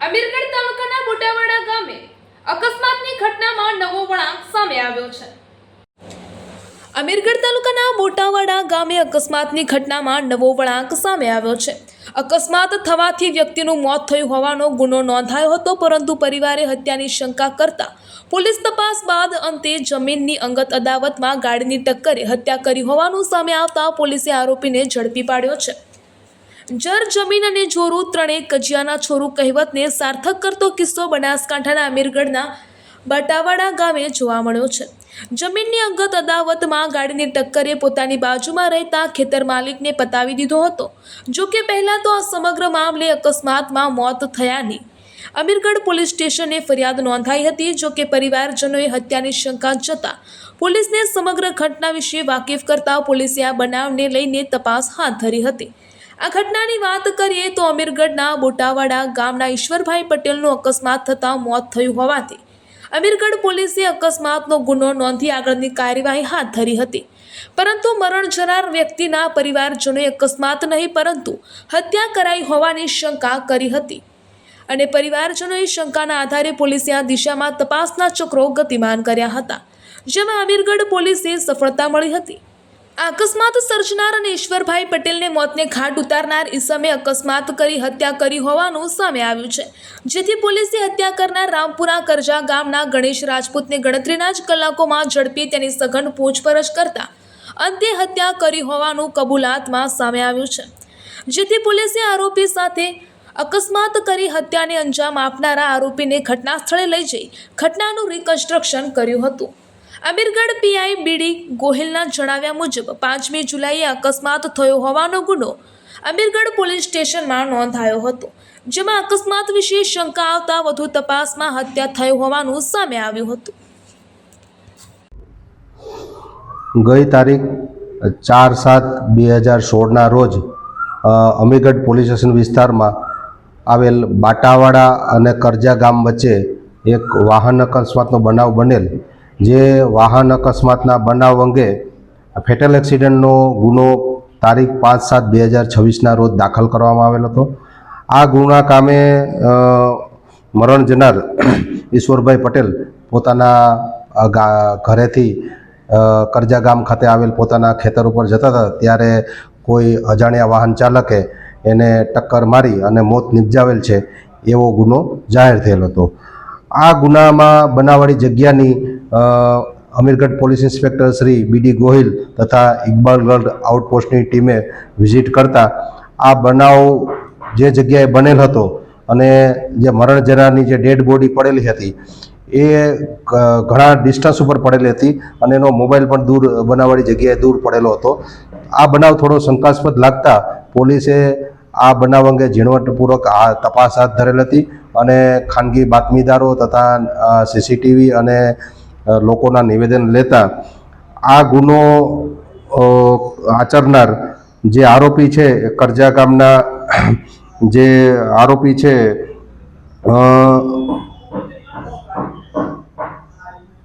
અમીરગઢ તાલુકાના બોટાવાડા ગામે અકસ્માતની ઘટનામાં નવો વળાંક સામે આવ્યો છે। અમીરગઢ તાલુકાના બોટાવાડા ગામે અકસ્માતની ઘટનામાં નવો વળાંક સામે આવ્યો છે। અકસ્માત થવાથી વ્યક્તિનું મોત થયું હોવાનો ગુનો નોંધાયો હતો, પરંતુ પરિવારે હત્યાની શંકા કરતા પોલીસ તપાસ બાદ અંતે જમીનની અંગત અદાવતમાં ગાડીની ટક્કરે હત્યા કરી હોવાનું સામે આવતા પોલીસે આરોપીને ઝડપી પાડ્યો છે। જર જમીન અને જોરું ત્રણેય કજિયાના છોરું કહેવતને સાર્થક કરતો કિસ્સો બનાસકાંઠાના અમીરગઢના બોટાવાડા ગામે જોવા મળ્યો છે। જમીનની અંગત અદાવતમાં ગાડીની ટક્કરે પોતાની બાજુમાં રહેતા ખેતર માલિકને પતાવી દીધો હતો। જો કે પહેલા તો આ સમગ્ર મામલે અકસ્માતમાં મોત થયાની અમીરગઢ પોલીસ સ્ટેશને ફરિયાદ નોંધાઈ હતી। જો કે પરિવારજનોએ હત્યાની શંકા જતા પોલીસને સમગ્ર ઘટના વિશે વાકેફ કરતા પોલીસે આ બનાવને લઈને તપાસ હાથ ધરી હતી। આ ઘટનાની વાત કરીએ તો અમીરગઢના બોટાવાડા ગામના ઈશ્વરભાઈ પટેલનું અકસ્માત થતાં મોત થયું હોવાથી અમીરગઢ પોલીસે અકસ્માતનો ગુનો નોંધી આગળની કાર્યવાહી હાથ ધરી હતી, પરંતુ મરણ જનાર વ્યક્તિના પરિવારજનોએ અકસ્માત નહીં પરંતુ હત્યા કરાઈ હોવાની શંકા કરી હતી અને પરિવારજનોએ શંકાના આધારે પોલીસે આ દિશામાં તપાસના ચક્રો ગતિમાન કર્યા હતા, જેમાં અમીરગઢ પોલીસે સફળતા મળી હતી। આ અકસ્માત સર્જનાર અને ઈશ્વરભાઈ પટેલને મોતને ઘાટ ઉતારનાર ઈસમે અકસ્માત કરી હત્યા કરી હોવાનું સામે આવ્યું છે, જેથી પોલીસે હત્યા કરનાર રામપુરા કરજા ગામના ગણેશ રાજપૂતને ગણતરીના જ કલાકોમાં ઝડપી તેની સઘન પૂછપરછ કરતા અંતે હત્યા કરી હોવાનું કબૂલાતમાં સામે આવ્યું છે, જેથી પોલીસે આરોપી સાથે અકસ્માત કરી હત્યાને અંજામ આપનારા આરોપીને ઘટના સ્થળે લઈ જઈ ઘટનાનું રિકન્સ્ટ્રક્શન કર્યું હતું। અમીરગઢ પીઆઈ બીડી ગોહિલના જણાવ્યા મુજબ 5મી જુલાઈએ અકસ્માત થયો હોવાનો ગુનો અમીરગઢ પોલીસ સ્ટેશનમાં નોંધાયો હતો, જેમાં અકસ્માત વિશે શંકા આવતા વધુ તપાસમાં હત્યા થઈ હોવાનું સામે આવ્યું હતું। ગઈ તારીખ 4/7/2016ના રોજ અમીરગઢ પોલીસ સ્ટેશન વિસ્તારમાં આવેલ બાટાવાડા અને કરજા ગામ વચ્ચે એક વાહન અકસ્માતનો બનાવ બનેલ, જે વાહન અકસ્માતના બનાવ અંગે ફેટલ એક્સિડન્ટનો ગુનો તારીખ 5/7/2026ના રોજ દાખલ કરવામાં આવેલ હતો। આ ગુના કામે મરણ જનાર ઈશ્વરભાઈ પટેલ પોતાના ઘરેથી કરજા ગામ ખાતે આવેલ પોતાના ખેતર ઉપર જતા હતા, ત્યારે કોઈ અજાણ્યા વાહન ચાલકે એને ટક્કર મારી અને મોત નિપજાવેલ છે એવો ગુનો જાહેર થયેલ હતો। આ ગુનામાં બનાવવાળી જગ્યાની અમીરગઢ પોલીસ ઇન્સ્પેક્ટર શ્રી બીડી ગોહિલ તથા ઇકબાલગઢ આઉટપોસ્ટની ટીમે વિઝિટ કરતા આ બનાવ જે જગ્યાએ બનેલ હતો અને જે મરણ જનારની જે ડેડ બોડી પડેલી હતી એ ઘણા ડિસ્ટન્સ ઉપર પડેલી હતી અને એનો મોબાઈલ પણ દૂર બનાવવાળી જગ્યાએ દૂર પડેલો હતો। આ બનાવ થોડો શંકાસ્પદ લાગતા પોલીસે આ બનાવ અંગે ઝીણવટપૂર્વક આ તપાસ હાથ ધરેલ હતી અને ખાનગી બાતમીદારો તથા સીસીટીવી અને લોકોના નિવેદન લેતા આ ગુનો આચરનાર જે આરોપી છે કરજા ગામના જે આરોપી છે